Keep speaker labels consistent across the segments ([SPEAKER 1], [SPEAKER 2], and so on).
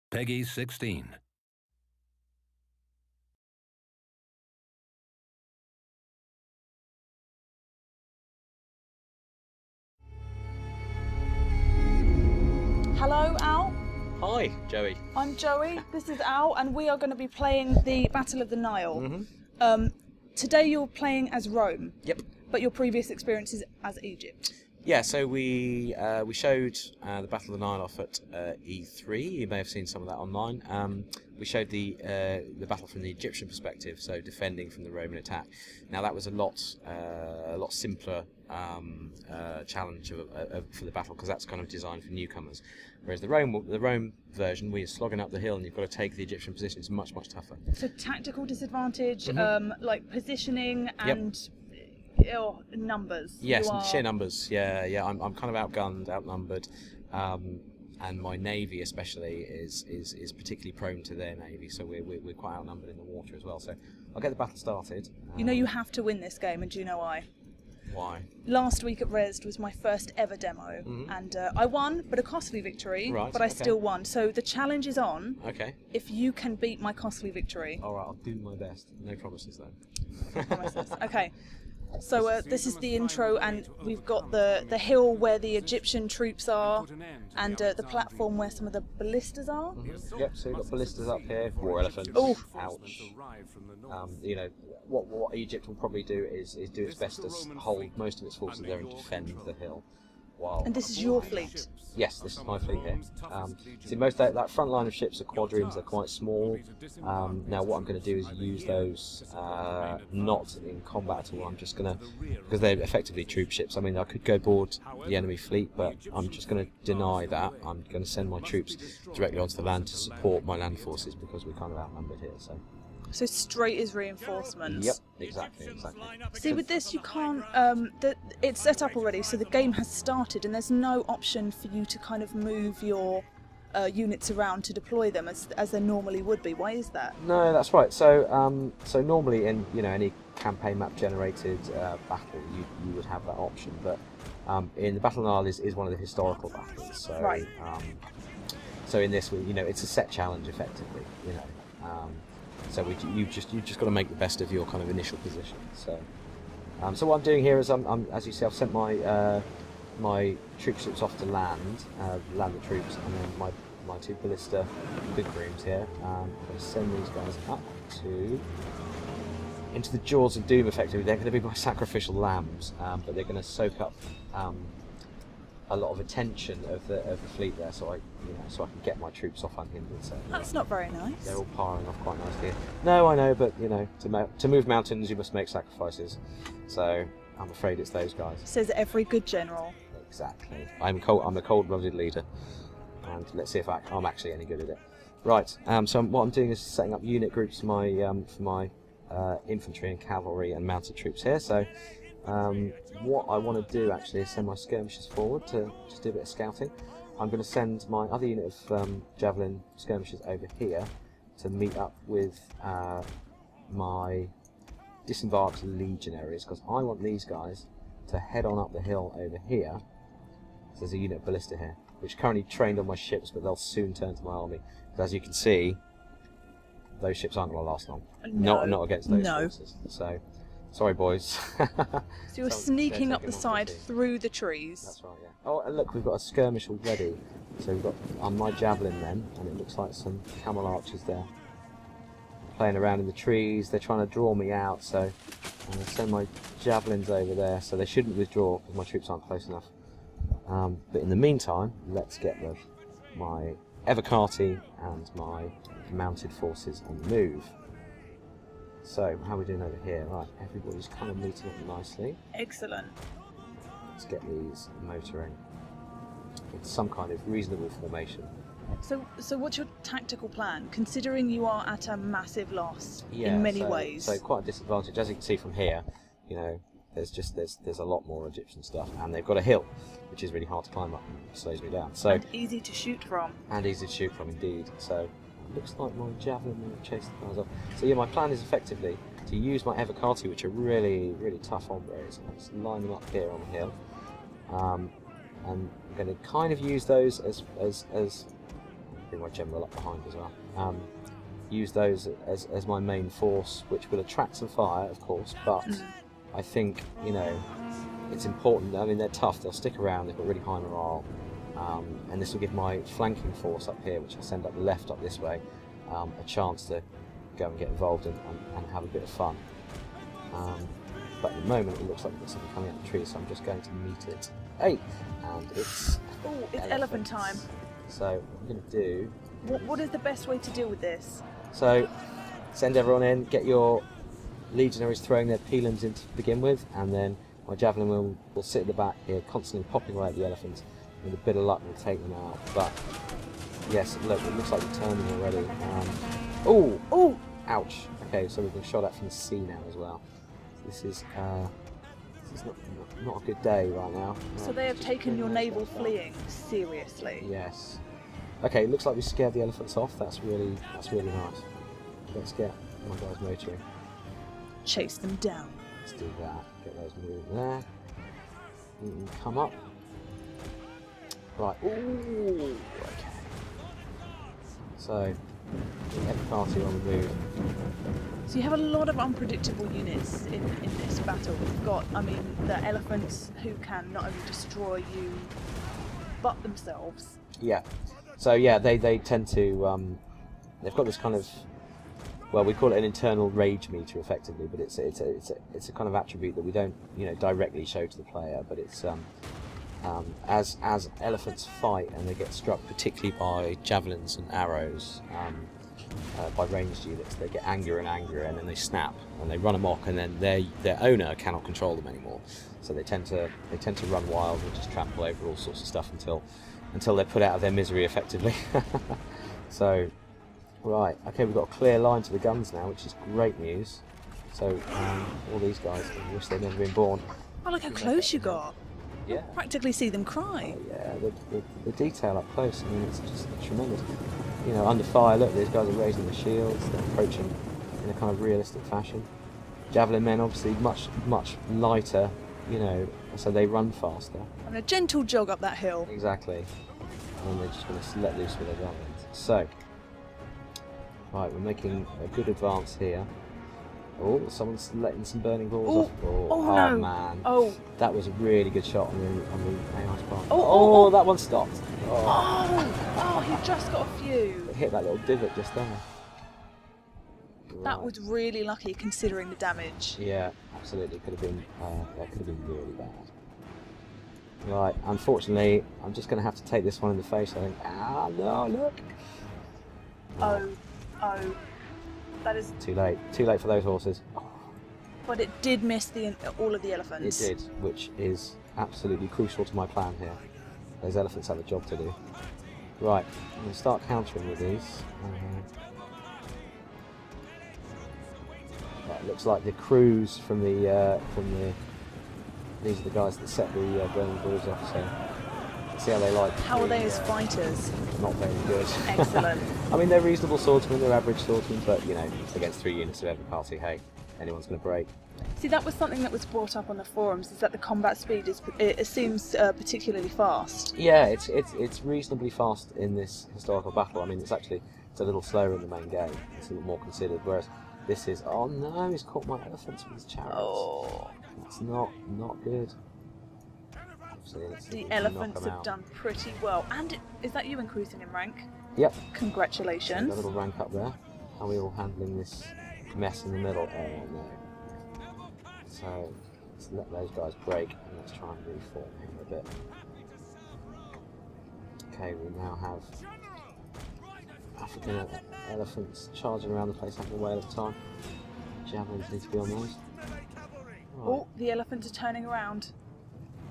[SPEAKER 1] Peggy 16.
[SPEAKER 2] Hello, Al.
[SPEAKER 3] Hi, Joey.
[SPEAKER 2] I'm Joey. This is Al, and we are going to be playing the Battle of the Nile. Today you're playing as Rome.
[SPEAKER 3] Yep.
[SPEAKER 2] But your previous experience is as Egypt.
[SPEAKER 3] Yeah, so we showed the Battle of the Nile off at E3. You may have seen some of that online. We showed the battle from the Egyptian perspective, so defending from the Roman attack. Now that was a lot simpler challenge for the battle, because that's kind of designed for newcomers. Whereas the Rome version, we're slogging up the hill and you've got to take the Egyptian position. It's much tougher.
[SPEAKER 2] So tactical disadvantage, like positioning and numbers.
[SPEAKER 3] Yes, sheer numbers. Yeah. I'm kind of outgunned, outnumbered, and my navy especially is particularly prone to their navy. So we're quite outnumbered in the water as well. So I'll get the battle started.
[SPEAKER 2] You know you have to win this game, and do you know why?
[SPEAKER 3] Why?
[SPEAKER 2] Last week at Resd was my first ever demo, and I won, but a costly victory.
[SPEAKER 3] Right,
[SPEAKER 2] but I
[SPEAKER 3] okay.
[SPEAKER 2] still won. So the challenge is on.
[SPEAKER 3] Okay.
[SPEAKER 2] If you can beat my costly victory.
[SPEAKER 3] All right, I'll do my best. No promises though.
[SPEAKER 2] No promises. Okay. So this is the intro, and we've got the hill where the Egyptian troops are, and the platform where some of the ballistas are.
[SPEAKER 3] Yep. So we've got ballistas up here. War elephants.
[SPEAKER 2] Oh.
[SPEAKER 3] Ouch. You know what Egypt will probably do is do its best to hold most of its forces there and defend the hill. While
[SPEAKER 2] And this is your fleet.
[SPEAKER 3] Yes, this is my fleet here. See, most of that front line of ships are quadriremes. They're quite small. Now, what I'm going to do is use those not in combat at all. I'm just going to, because they're effectively troop ships. I mean, I could go board the enemy fleet, but I'm just going to deny that. I'm going to send my troops directly onto the land to support my land forces, because we're kind of outnumbered here.
[SPEAKER 2] So straight is reinforcements.
[SPEAKER 3] Yep, exactly.
[SPEAKER 2] See, with this you can't. It's set up already, so the game has started, and there's no option for you to kind of move your units around to deploy them as there normally would be. Why is that?
[SPEAKER 3] No, that's right. So, so normally in any campaign map generated battle, you would have that option, but in the Battle of the Nile is one of the historical battles. So,
[SPEAKER 2] right.
[SPEAKER 3] So in this, it's a set challenge effectively. So you've just got to make the best of your kind of initial position. So, so what I'm doing here is as you see, I've sent my my troop ships off to land the troops, and then my two ballista quadriremes here. I'm going to send these guys up into the jaws of doom. Effectively, they're going to be my sacrificial lambs, but they're going to soak up a lot of attention of the fleet there, so I can get my troops off unhindered. So
[SPEAKER 2] That's not very nice.
[SPEAKER 3] they're all powering off quite nicely. No, I know, but to move mountains, you must make sacrifices. So I'm afraid it's those guys.
[SPEAKER 2] Says every good general.
[SPEAKER 3] Exactly. I'm a cold-blooded leader, and let's see if I'm actually any good at it. Right. So what I'm doing is setting up unit groups for my infantry and cavalry and mounted troops here. So. What I want to do actually is send my skirmishers forward to just do a bit of scouting. I'm going to send my other unit of javelin skirmishers over here to meet up with my disembarked legionaries, because I want these guys to head on up the hill over here. So there's a unit of ballista here, which are currently trained on my ships, but they'll soon turn to my army. But as you can see, those ships aren't going to last long.
[SPEAKER 2] No.
[SPEAKER 3] Not against those
[SPEAKER 2] No.
[SPEAKER 3] forces. So. Sorry, boys.
[SPEAKER 2] So you're sneaking up the side through the trees.
[SPEAKER 3] That's right, yeah. Oh, and look, we've got a skirmish already. So we've got my javelin then, and it looks like some camel archers there playing around in the trees. They're trying to draw me out, so I'm going to send my javelins over there, so they shouldn't withdraw because my troops aren't close enough. But in the meantime, let's get my Evocati and my mounted forces on the move. So, how are we doing over here? Right, everybody's kind of meeting up nicely.
[SPEAKER 2] Excellent.
[SPEAKER 3] Let's get these motoring in some kind of reasonable formation.
[SPEAKER 2] So what's your tactical plan, considering you are at a massive loss in many ways?
[SPEAKER 3] So quite a disadvantage. As you can see from here, there's a lot more Egyptian stuff, and they've got a hill, which is really hard to climb up and slows me down. So
[SPEAKER 2] and easy to shoot from.
[SPEAKER 3] And easy to shoot from, indeed. So. Looks like my javelin will chase the guys off. So yeah, my plan is effectively to use my Evocati, which are really tough hombres, and just line them up here on the hill. And I'm going to kind of use those as bring my general up behind as well. Use those as my main force, which will attract some fire, of course, but I think, you know, it's important. I mean, they're tough, they'll stick around, they've got really high morale, and this will give my flanking force up here, which I send up the left up this way, a chance to go and get involved and have a bit of fun. But at the moment it looks like there's something coming out of the tree, so I'm just going to meet it. Hey! And it's...
[SPEAKER 2] Oh, it's elephant time.
[SPEAKER 3] So what I'm going to do...
[SPEAKER 2] What is the best way to deal with this?
[SPEAKER 3] So, send everyone in, get your legionaries throwing their pilums in to begin with, and then my javelin will sit at the back here, constantly popping away at the elephants. With a bit of luck, we'll take them out. But, yes, look, it looks like we're turning already. Oh! Oh! Ouch! Okay, so we've been shot at from the sea now as well. This is not a good day right now.
[SPEAKER 2] So they have taken your naval fleeing seriously.
[SPEAKER 3] Yes. Okay, it looks like we scared the elephants off. That's really nice. Let's get my guys motoring.
[SPEAKER 2] Chase them down.
[SPEAKER 3] Let's do that. Get those moving there. Come up. Right. Ooh. Okay. So, every party on the move.
[SPEAKER 2] So you have a lot of unpredictable units in this battle. You've got, I mean, the elephants who can not only destroy you, but themselves.
[SPEAKER 3] Yeah. So yeah, they tend to. They've got this kind of, well, we call it an internal rage meter, effectively, but it's a kind of attribute that we don't, you know, directly show to the player, but it's as elephants fight and they get struck, particularly by javelins and arrows, by ranged units, they get angrier and angrier, and then they snap and they run amok, and then their owner cannot control them anymore. So they tend to run wild and just trample over all sorts of stuff until they're put out of their misery, effectively. So, right, okay, we've got a clear line to the guns now, which is great news. So all these guys wish they'd never been born.
[SPEAKER 2] Oh, look how close you got.
[SPEAKER 3] Yeah.
[SPEAKER 2] Practically see them cry.
[SPEAKER 3] Yeah, the detail up close, I mean, it's just tremendous. You know, under fire, look, these guys are raising the shields, they're approaching in a kind of realistic fashion. Javelin men, obviously, much lighter, you know, so they run faster.
[SPEAKER 2] And a gentle jog up that hill.
[SPEAKER 3] Exactly. And they're just going to let loose with their javelins. So, right, we're making a good advance here. Oh, someone's letting some burning balls off. Oh
[SPEAKER 2] no.
[SPEAKER 3] Man.
[SPEAKER 2] Oh.
[SPEAKER 3] That was a really good shot on the AI's part.
[SPEAKER 2] Oh,
[SPEAKER 3] that one stopped.
[SPEAKER 2] Oh, he just got a few.
[SPEAKER 3] It hit that little divot just there.
[SPEAKER 2] That was really lucky considering the damage.
[SPEAKER 3] Yeah, absolutely. That could have been really bad. Right, unfortunately, I'm just going to have to take this one in the face, I think. Ah, no, look!
[SPEAKER 2] Oh. That is...
[SPEAKER 3] Too late. Too late for those horses.
[SPEAKER 2] But it did miss all of the elephants.
[SPEAKER 3] It did, which is absolutely crucial to my plan here. Those elephants have a job to do. Right, I'm going to start countering with these. Right, looks like the crews from the these are the guys that set the burning balls off. So see how they like.
[SPEAKER 2] How are they as fighters?
[SPEAKER 3] Not very good.
[SPEAKER 2] Excellent.
[SPEAKER 3] I mean, they're reasonable swordsmen, they're average swordsmen, but you know, against 3 units of every party, hey, anyone's going to break.
[SPEAKER 2] See, that was something that was brought up on the forums, is that the combat speed it seems particularly fast.
[SPEAKER 3] Yeah, it's reasonably fast in this historical battle. I mean, it's a little slower in the main game. It's a little more considered, whereas this is, oh no, he's caught my elephants with his chariots.
[SPEAKER 2] Oh.
[SPEAKER 3] It's not good.
[SPEAKER 2] The elephants have done pretty well. And is that you increasing in rank?
[SPEAKER 3] Yep.
[SPEAKER 2] Congratulations.
[SPEAKER 3] So a little rank up there. How are we all handling this mess in the middle? Oh no. So let's let those guys break and let's try and reform him a bit. Okay, we now have African elephants charging around the place having a whale of a time. Javelins need to be on those. Right.
[SPEAKER 2] Oh, the elephants are turning around.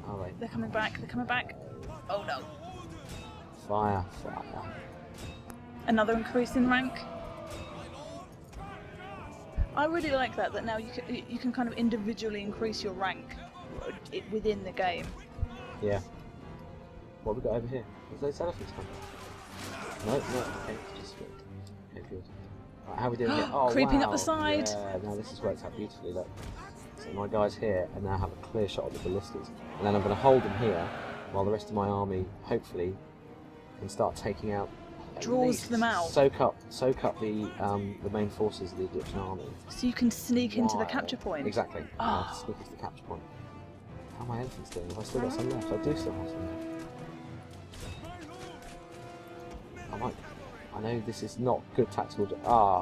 [SPEAKER 3] Are they?
[SPEAKER 2] They're coming back, Oh no.
[SPEAKER 3] Fire.
[SPEAKER 2] Another increase in rank. I really like that now you can kind of individually increase your rank within the game.
[SPEAKER 3] Yeah. What have we got over here? Is those elephants coming? No, okay, it's just good. Okay, good. Right, how are we doing here? Oh,
[SPEAKER 2] creeping
[SPEAKER 3] wow.
[SPEAKER 2] up the side.
[SPEAKER 3] Yeah, now this has worked out beautifully, look. So my guys here and now have a clear shot of the ballistas. And then I'm going to hold them here while the rest of my army, hopefully, can start taking out
[SPEAKER 2] draws them out.
[SPEAKER 3] Soak up the main forces of the Egyptian army.
[SPEAKER 2] So you can sneak into the capture point.
[SPEAKER 3] Exactly. Sneak into the capture point. How are my elephants doing? Have I still got some left? I do still have some left. I know this is not good tactical.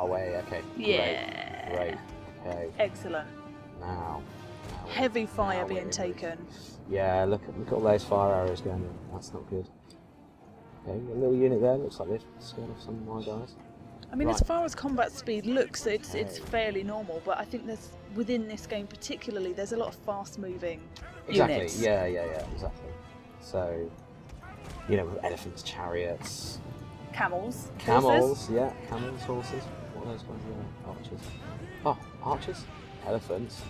[SPEAKER 3] Wait. Okay.
[SPEAKER 2] Yeah.
[SPEAKER 3] Great. Okay.
[SPEAKER 2] Excellent.
[SPEAKER 3] Now.
[SPEAKER 2] Heavy fire being taken.
[SPEAKER 3] Yeah. Look at all those fire arrows going in. That's not good. Okay, a little unit there. Looks like they've scared off some of my guys.
[SPEAKER 2] I mean, as far as combat speed looks, it's fairly normal. But I think within this game particularly, there's a lot of fast-moving units.
[SPEAKER 3] Yeah, exactly. So, elephants, chariots,
[SPEAKER 2] camels,
[SPEAKER 3] horses. Yeah, camels, horses. What are those guys? Archers. Oh, archers, elephants.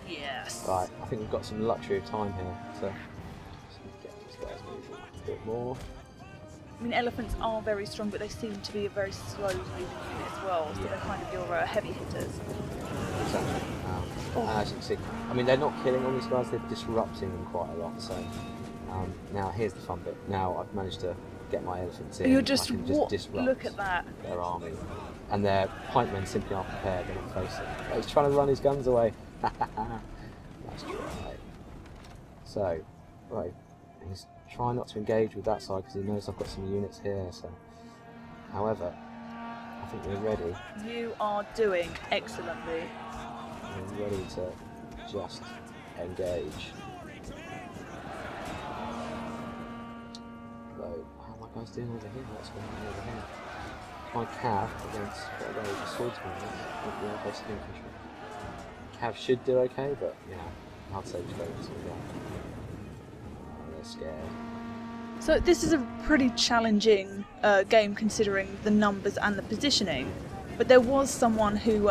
[SPEAKER 2] Yes.
[SPEAKER 3] Right, I think we've got some luxury of time here, so get these guys moving a bit more.
[SPEAKER 2] I mean, elephants are very strong, but they seem to be a very slow-moving unit as well. So they're kind of your heavy hitters.
[SPEAKER 3] Exactly. As you can see, I mean, they're not killing all these guys; they're disrupting them quite a lot. So now here's the fun bit. Now I've managed to get my elephants in.
[SPEAKER 2] You're just,
[SPEAKER 3] I can just disrupt
[SPEAKER 2] look at that.
[SPEAKER 3] Their army, and their pikemen simply aren't prepared. They're not facing. Oh, he's trying to run his guns away. Nice try. So, right, he's trying not to engage with that side because he knows I've got some units here. So, however, I think we're ready.
[SPEAKER 2] You are doing excellently.
[SPEAKER 3] We're ready to just engage. So, how are my guys doing over here? What's going on over here? My cav against what are those swordsmen? With the offensive infantry. Cav should do okay, but I'd say just go with some guy. They're scared.
[SPEAKER 2] So this is a pretty challenging game considering the numbers and the positioning, but there was someone who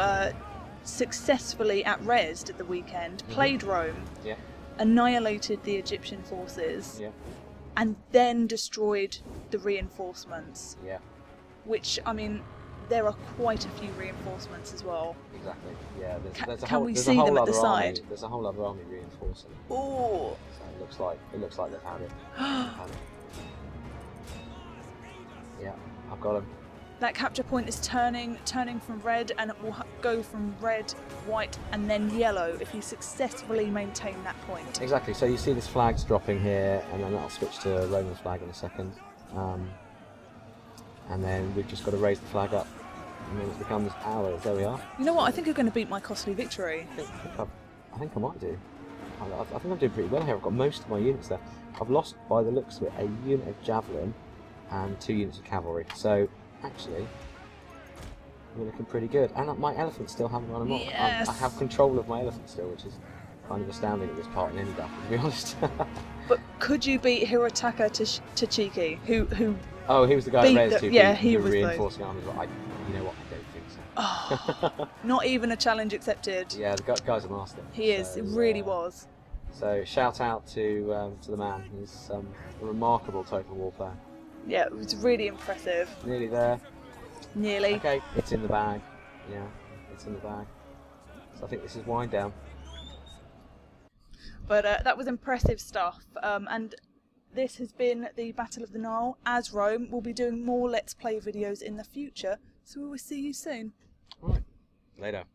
[SPEAKER 2] successfully at Resd at the weekend played Rome, annihilated the Egyptian forces, and then destroyed the reinforcements.
[SPEAKER 3] Yeah.
[SPEAKER 2] Which, I mean, there are quite a few reinforcements as well.
[SPEAKER 3] Exactly. Yeah. There's a
[SPEAKER 2] can
[SPEAKER 3] whole,
[SPEAKER 2] we
[SPEAKER 3] there's
[SPEAKER 2] see
[SPEAKER 3] a whole
[SPEAKER 2] them at
[SPEAKER 3] other
[SPEAKER 2] the
[SPEAKER 3] army.
[SPEAKER 2] side?
[SPEAKER 3] There's a whole other army reinforcing.
[SPEAKER 2] Oh.
[SPEAKER 3] So it looks like they've had it. Yeah, I've got them.
[SPEAKER 2] That capture point is turning from red, and it will go from red, white, and then yellow if you successfully maintain that point.
[SPEAKER 3] Exactly. So you see this flag's dropping here, and then that'll switch to a Roman flag in a second. And then we've just got to raise the flag up, and then it becomes ours. There we are.
[SPEAKER 2] You know what? I think you're going to beat my costly victory.
[SPEAKER 3] I think I might do. I think I'm doing pretty well here. I've got most of my units there. I've lost, by the looks of it, a unit of javelin and 2 units of cavalry. So actually, we're looking pretty good. And my elephants still haven't run amok.
[SPEAKER 2] Yes.
[SPEAKER 3] I have control of my elephants still, which is kind of astounding at this part in any battle, to be honest.
[SPEAKER 2] But could you beat Hirotaka Tachiki, who?
[SPEAKER 3] Oh, he was the guy at Res
[SPEAKER 2] he was
[SPEAKER 3] reinforcing armies. But you know what? I don't think so.
[SPEAKER 2] Oh, not even a challenge accepted.
[SPEAKER 3] Yeah, the guy's a master.
[SPEAKER 2] He is. It really was.
[SPEAKER 3] So shout out to the man. He's a remarkable total war player.
[SPEAKER 2] Yeah, it was really impressive.
[SPEAKER 3] Nearly there.
[SPEAKER 2] Nearly.
[SPEAKER 3] Okay, it's in the bag. Yeah, it's in the bag. So I think this is wind down.
[SPEAKER 2] But that was impressive stuff. And this has been the Battle of the Nile as Rome. We'll be doing more Let's Play videos in the future, so we will see you soon.
[SPEAKER 3] All right. Later.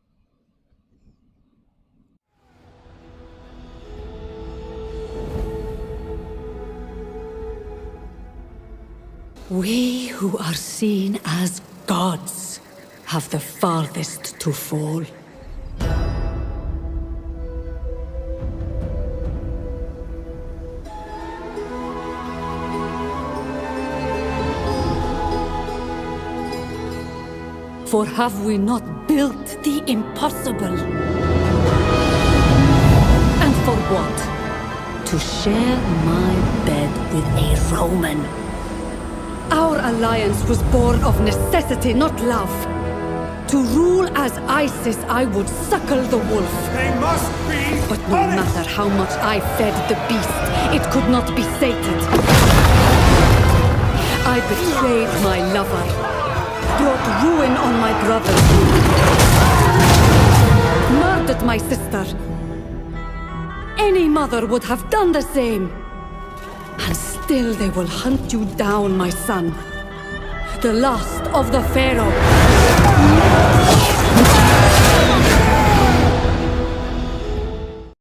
[SPEAKER 1] We who are seen as gods have the farthest to fall. For have we not built the impossible? And for what? To share my bed with a Roman. Our alliance was born of necessity, not love. To rule as Isis, I would suckle the wolf.
[SPEAKER 4] They must be
[SPEAKER 1] But no matter how much I fed the beast, it could not be sated. I betrayed my lover, brought ruin on my brothers, murdered my sister. Any mother would have done the same. And still they will hunt you down, my son. the last of the Pharaoh.